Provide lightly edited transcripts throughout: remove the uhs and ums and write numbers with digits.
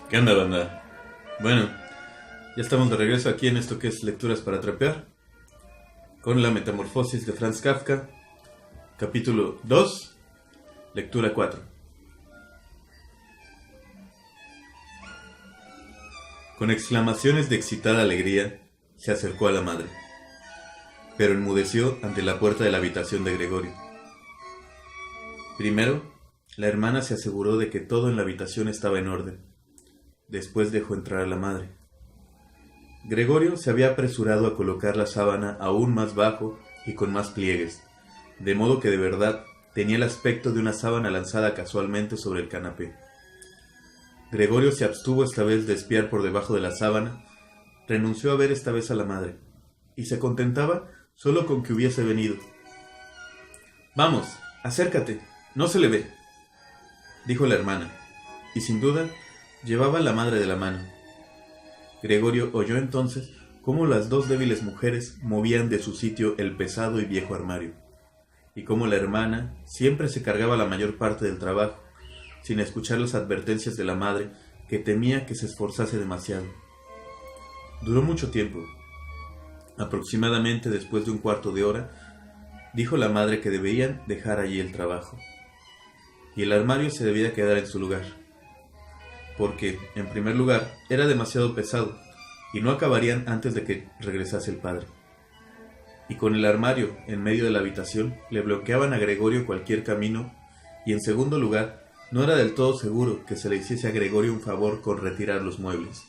¿Qué onda, banda? Bueno, ya estamos de regreso aquí en esto que es Lecturas para Trapear, con la Metamorfosis de Franz Kafka, capítulo 2, lectura 4. Con exclamaciones de excitada alegría, se acercó a la madre, pero enmudeció ante la puerta de la habitación de Gregorio. Primero, la hermana se aseguró de que todo en la habitación estaba en orden. Después dejó entrar a la madre. Gregorio se había apresurado a colocar la sábana aún más bajo y con más pliegues, de modo que de verdad tenía el aspecto de una sábana lanzada casualmente sobre el canapé. Gregorio se abstuvo esta vez de espiar por debajo de la sábana, renunció a ver esta vez a la madre, y se contentaba solo con que hubiese venido. «Vamos, acércate, no se le ve», dijo la hermana, y sin duda llevaba a la madre de la mano. Gregorio oyó entonces cómo las dos débiles mujeres movían de su sitio el pesado y viejo armario, y cómo la hermana siempre se cargaba la mayor parte del trabajo, sin escuchar las advertencias de la madre, que temía que se esforzase demasiado. Duró mucho tiempo. Aproximadamente después de un cuarto de hora, dijo la madre que debían dejar allí el trabajo, y el armario se debía quedar en su lugar, porque, en primer lugar, era demasiado pesado, y no acabarían antes de que regresase el padre. Y con el armario en medio de la habitación, le bloqueaban a Gregorio cualquier camino, y en segundo lugar, no era del todo seguro que se le hiciese a Gregorio un favor con retirar los muebles.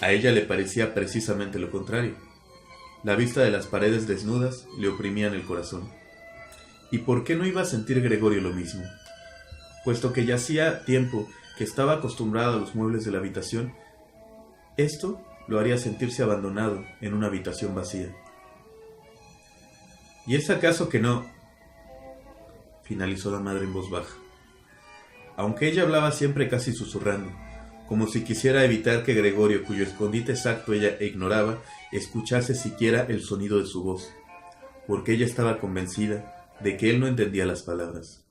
A ella le parecía precisamente lo contrario. La vista de las paredes desnudas le oprimía en el corazón. ¿Y por qué no iba a sentir Gregorio lo mismo? Puesto que ya hacía tiempo que estaba acostumbrado a los muebles de la habitación, esto lo haría sentirse abandonado en una habitación vacía. ¿Y es acaso que no? Finalizó la madre en voz baja, aunque ella hablaba siempre casi susurrando, como si quisiera evitar que Gregorio, cuyo escondite exacto ella ignoraba, escuchase siquiera el sonido de su voz, porque ella estaba convencida de que él no entendía las palabras.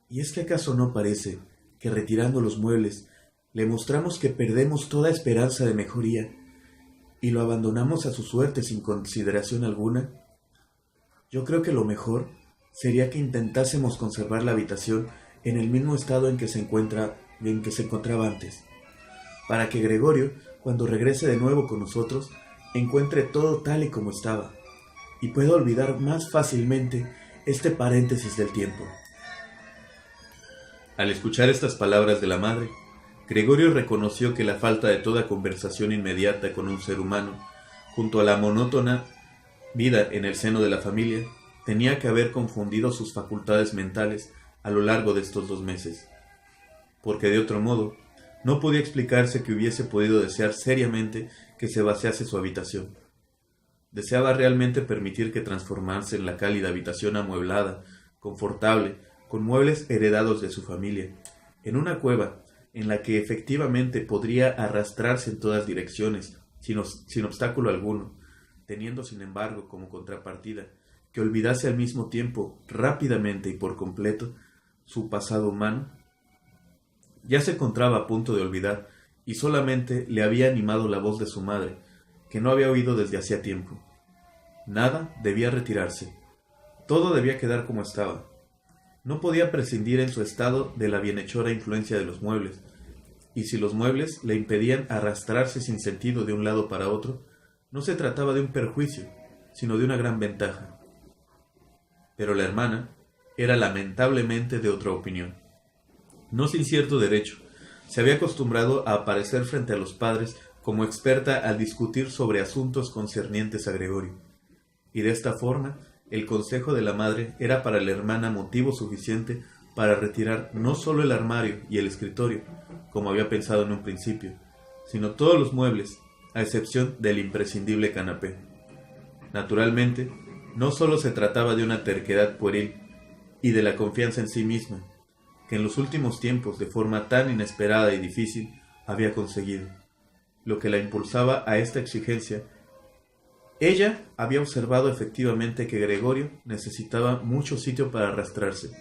¿Y es que acaso no parece que retirando los muebles le mostramos que perdemos toda esperanza de mejoría y lo abandonamos a su suerte sin consideración alguna? Yo creo que lo mejor sería que intentásemos conservar la habitación en el mismo estado en que se encontraba antes, para que Gregorio, cuando regrese de nuevo con nosotros, encuentre todo tal y como estaba, y pueda olvidar más fácilmente este paréntesis del tiempo. Al escuchar estas palabras de la madre, Gregorio reconoció que la falta de toda conversación inmediata con un ser humano, junto a la monótona vida en el seno de la familia, tenía que haber confundido sus facultades mentales a lo largo de estos 2 meses, porque de otro modo no podía explicarse que hubiese podido desear seriamente que se vaciase su habitación. Deseaba realmente permitir que transformarse en la cálida habitación amueblada, confortable, con muebles heredados de su familia, en una cueva en la que efectivamente podría arrastrarse en todas direcciones, sin obstáculo alguno, teniendo sin embargo como contrapartida que olvidase al mismo tiempo, rápidamente y por completo, su pasado humano. Ya se encontraba a punto de olvidar, y solamente le había animado la voz de su madre, que no había oído desde hacía tiempo. Nada debía retirarse, todo debía quedar como estaba. No podía prescindir en su estado de la bienhechora influencia de los muebles, y si los muebles le impedían arrastrarse sin sentido de un lado para otro, no se trataba de un perjuicio, sino de una gran ventaja. Pero la hermana era lamentablemente de otra opinión. No sin cierto derecho, se había acostumbrado a aparecer frente a los padres como experta al discutir sobre asuntos concernientes a Gregorio, y de esta forma el consejo de la madre era para la hermana motivo suficiente para retirar no solo el armario y el escritorio, como había pensado en un principio, sino todos los muebles, a excepción del imprescindible canapé. Naturalmente, no solo se trataba de una terquedad pueril y de la confianza en sí misma, que en los últimos tiempos, de forma tan inesperada y difícil, había conseguido. Lo que la impulsaba a esta exigencia, ella había observado efectivamente que Gregorio necesitaba mucho sitio para arrastrarse,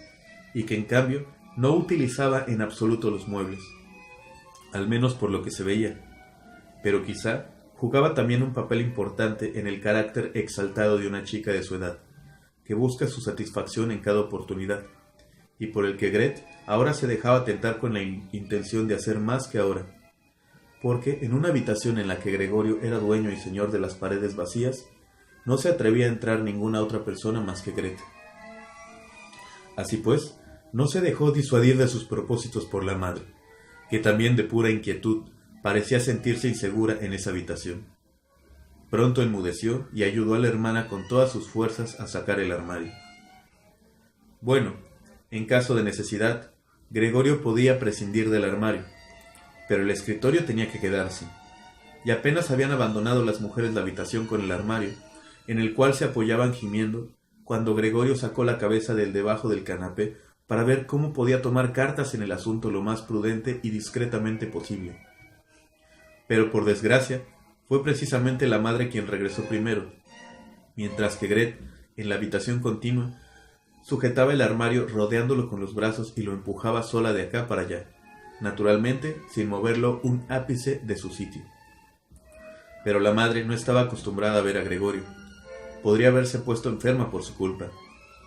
y que en cambio no utilizaba en absoluto los muebles. al menos por lo que se veía, pero quizá jugaba también un papel importante en el carácter exaltado de una chica de su edad, que busca su satisfacción en cada oportunidad, y por el que Gret ahora se dejaba tentar con la intención de hacer más que ahora, porque en una habitación en la que Gregorio era dueño y señor de las paredes vacías, no se atrevía a entrar ninguna otra persona más que Gret. Así pues, no se dejó disuadir de sus propósitos por la madre, que también de pura inquietud parecía sentirse insegura en esa habitación. Pronto enmudeció y ayudó a la hermana con todas sus fuerzas a sacar el armario. Bueno, en caso de necesidad, Gregorio podía prescindir del armario, pero el escritorio tenía que quedarse, y apenas habían abandonado las mujeres la habitación con el armario, en el cual se apoyaban gimiendo, cuando Gregorio sacó la cabeza del debajo del canapé para ver cómo podía tomar cartas en el asunto lo más prudente y discretamente posible. Pero por desgracia, fue precisamente la madre quien regresó primero, mientras que Gret, en la habitación continua, sujetaba el armario rodeándolo con los brazos y lo empujaba sola de acá para allá, naturalmente sin moverlo un ápice de su sitio. Pero la madre no estaba acostumbrada a ver a Gregorio. Podría haberse puesto enferma por su culpa,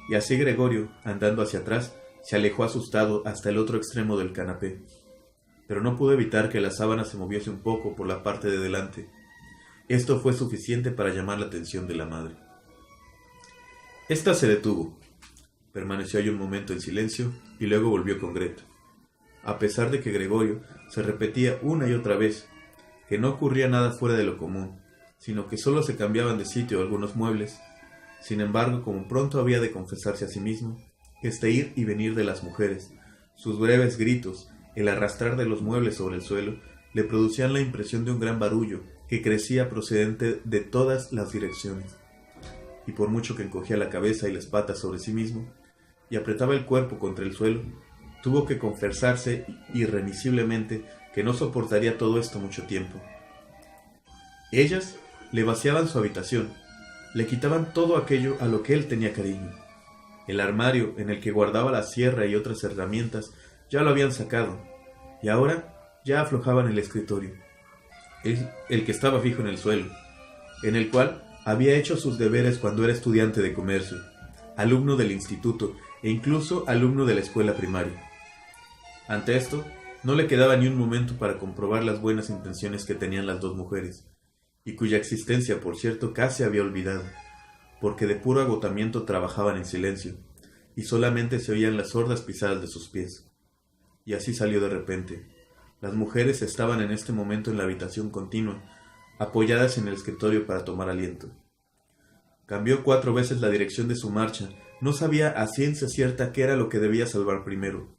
y así Gregorio, andando hacia atrás, se alejó asustado hasta el otro extremo del canapé, pero no pudo evitar que la sábana se moviese un poco por la parte de delante. Esto fue suficiente para llamar la atención de la madre. Esta se detuvo, permaneció ahí un momento en silencio y luego volvió con Gret. A pesar de que Gregorio se repetía una y otra vez que no ocurría nada fuera de lo común, sino que solo se cambiaban de sitio algunos muebles, sin embargo, como pronto había de confesarse a sí mismo, este ir y venir de las mujeres, sus breves gritos, el arrastrar de los muebles sobre el suelo, le producían la impresión de un gran barullo que crecía procedente de todas las direcciones. Y por mucho que encogía la cabeza y las patas sobre sí mismo, y apretaba el cuerpo contra el suelo, tuvo que confesarse irremisiblemente que no soportaría todo esto mucho tiempo. Ellas le vaciaban su habitación, le quitaban todo aquello a lo que él tenía cariño. El armario en el que guardaba la sierra y otras herramientas ya lo habían sacado, y ahora ya aflojaban el escritorio, el que estaba fijo en el suelo, en el cual había hecho sus deberes cuando era estudiante de comercio, alumno del instituto e incluso alumno de la escuela primaria. Ante esto, no le quedaba ni un momento para comprobar las buenas intenciones que tenían las dos mujeres, y cuya existencia, por cierto, casi había olvidado, porque de puro agotamiento trabajaban en silencio, y solamente se oían las sordas pisadas de sus pies. Y así salió de repente. Las mujeres estaban en este momento en la habitación continua, apoyadas en el escritorio para tomar aliento. Cambió 4 veces la dirección de su marcha, no sabía a ciencia cierta qué era lo que debía salvar primero.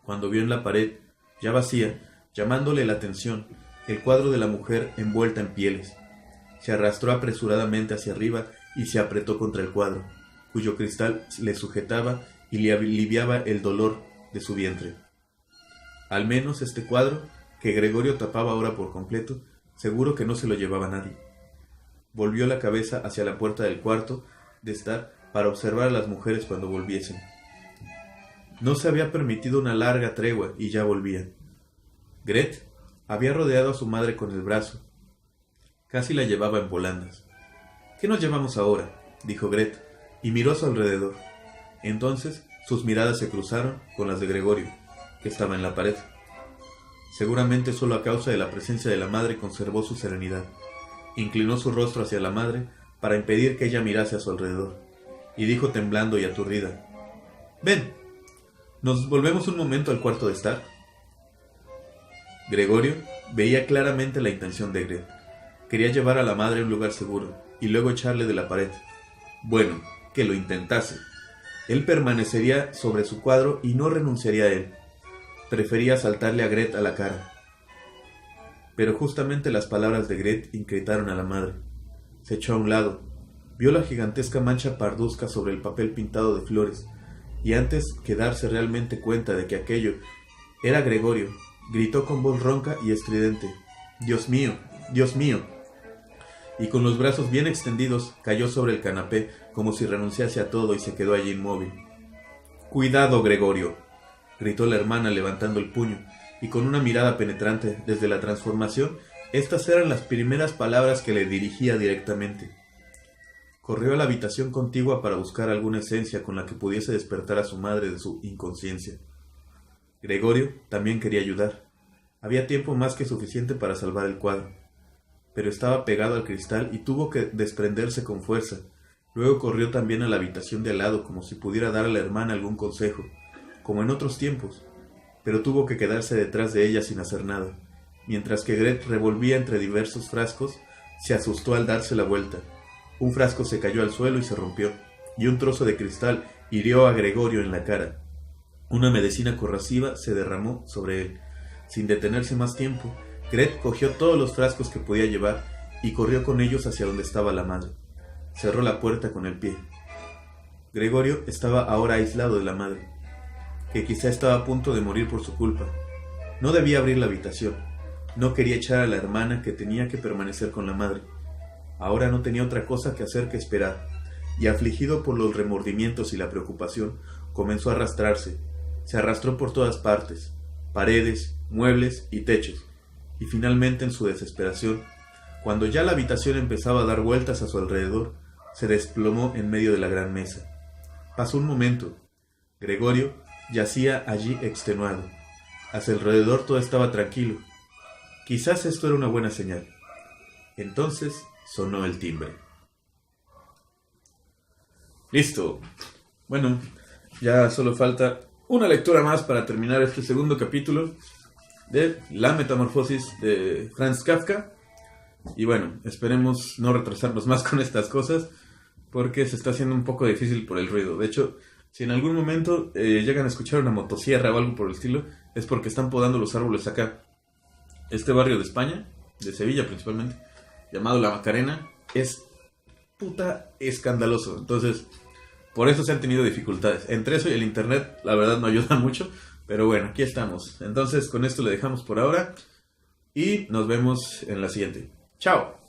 Cuando vio en la pared, ya vacía, llamándole la atención, el cuadro de la mujer envuelta en pieles, se arrastró apresuradamente hacia arriba y se apretó contra el cuadro, cuyo cristal le sujetaba y le aliviaba el dolor de su vientre. Al menos este cuadro, que Gregorio tapaba ahora por completo, seguro que no se lo llevaba nadie. Volvió la cabeza hacia la puerta del cuarto de estar para observar a las mujeres cuando volviesen. No se había permitido una larga tregua y ya volvía. Gret había rodeado a su madre con el brazo. Casi la llevaba en volandas. «¿Qué nos llevamos ahora?», dijo Gret, y miró a su alrededor. Entonces sus miradas se cruzaron con las de Gregorio, que estaba en la pared. Seguramente solo a causa de la presencia de la madre conservó su serenidad. Inclinó su rostro hacia la madre para impedir que ella mirase a su alrededor, y dijo temblando y aturdida: «Ven, ¿nos volvemos un momento al cuarto de estar?». Gregorio veía claramente la intención de Gret. Quería llevar a la madre a un lugar seguro, y luego echarle de la pared. Bueno, que lo intentase. Él permanecería sobre su cuadro y no renunciaría a él. Prefería saltarle a Gret a la cara. Pero justamente las palabras de Gret inquietaron a la madre. Se echó a un lado, vio la gigantesca mancha parduzca sobre el papel pintado de flores, y antes que darse realmente cuenta de que aquello era Gregorio, gritó con voz ronca y estridente: «¡Dios mío! ¡Dios mío!». Y con los brazos bien extendidos cayó sobre el canapé como si renunciase a todo y se quedó allí inmóvil. «¡Cuidado, Gregorio!», gritó la hermana levantando el puño y con una mirada penetrante desde la transformación, estas eran las primeras palabras que le dirigía directamente. Corrió a la habitación contigua para buscar alguna esencia con la que pudiese despertar a su madre de su inconsciencia. Gregorio también quería ayudar. Había tiempo más que suficiente para salvar el cuadro, pero estaba pegado al cristal y tuvo que desprenderse con fuerza. Luego corrió también a la habitación de al lado como si pudiera dar a la hermana algún consejo, como en otros tiempos, pero tuvo que quedarse detrás de ella sin hacer nada. Mientras que Gret revolvía entre diversos frascos, se asustó al darse la vuelta. Un frasco se cayó al suelo y se rompió, y un trozo de cristal hirió a Gregorio en la cara. Una medicina corrosiva se derramó sobre él. Sin detenerse más tiempo, Gret cogió todos los frascos que podía llevar y corrió con ellos hacia donde estaba la madre. Cerró la puerta con el pie. Gregorio estaba ahora aislado de la madre, que quizá estaba a punto de morir por su culpa. No debía abrir la habitación. No quería echar a la hermana, que tenía que permanecer con la madre. Ahora no tenía otra cosa que hacer que esperar, y afligido por los remordimientos y la preocupación, comenzó a arrastrarse. Se arrastró por todas partes, paredes, muebles y techos, y finalmente en su desesperación, cuando ya la habitación empezaba a dar vueltas a su alrededor, se desplomó en medio de la gran mesa. Pasó un momento. Gregorio yacía allí extenuado. A su alrededor todo estaba tranquilo. Quizás esto era una buena señal. Entonces sonó el timbre. Listo. Bueno, ya solo falta una lectura más para terminar este segundo capítulo de La Metamorfosis de Franz Kafka. Y bueno, esperemos no retrasarnos más con estas cosas, porque se está haciendo un poco difícil por el ruido. De hecho, si en algún momento llegan a escuchar una motosierra o algo por el estilo, es porque están podando los árboles acá. Este barrio de España, de Sevilla principalmente, llamado La Macarena, es puta escandaloso. Entonces, por eso se han tenido dificultades. Entre eso y el internet, la verdad no ayuda mucho. Pero bueno, aquí estamos. Entonces, con esto le dejamos por ahora. Y nos vemos en la siguiente. ¡Chao!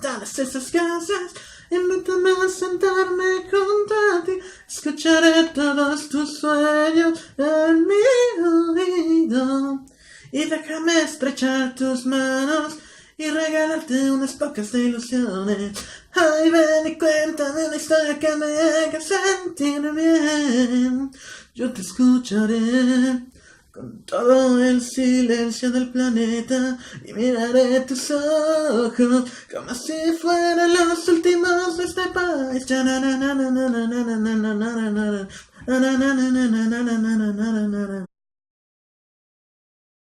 Todas esas cosas, invítame a sentarme junto a ti, escucharé todos tus sueños en mi oído, y déjame estrechar tus manos y regalarte unas pocas de ilusiones. Ay, ven y cuéntame una historia que me haga sentir bien. Yo te escucharé con todo el silencio del planeta y miraré tus ojos como si fueran los últimos de este país.